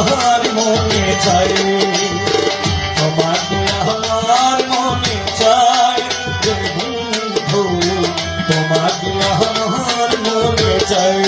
আমার মনে চাই, তোমাকে আমার মনে চাই রে বন্ধু, তোমাকে আমার মনে চাই।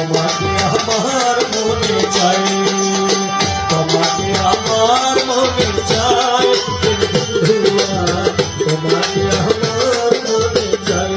তোমাকে আমার মনে চাই, তোমাকে আমার মনে চাই, তোমাকে আমার মনে চাই।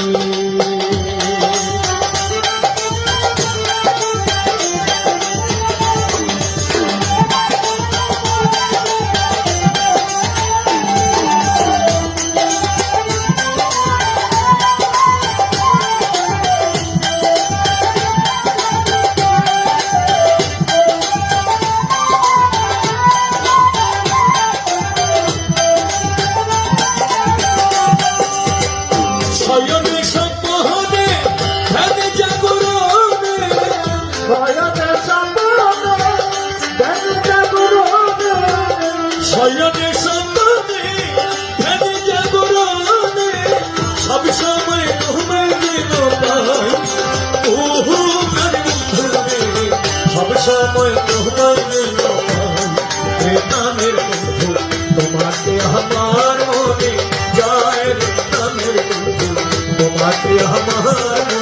শয়নে সম্পদে ধ্যানে জাগরণে সব সময় তোমায় যেন পাই, ওহো প্রাণ বন্ধুরে সব সময় তোমায় যেন পাই, প্রেমের বন্ধু তোমাকে আমার মনে যায়, প্রেমের বন্ধু তোমাকে আমার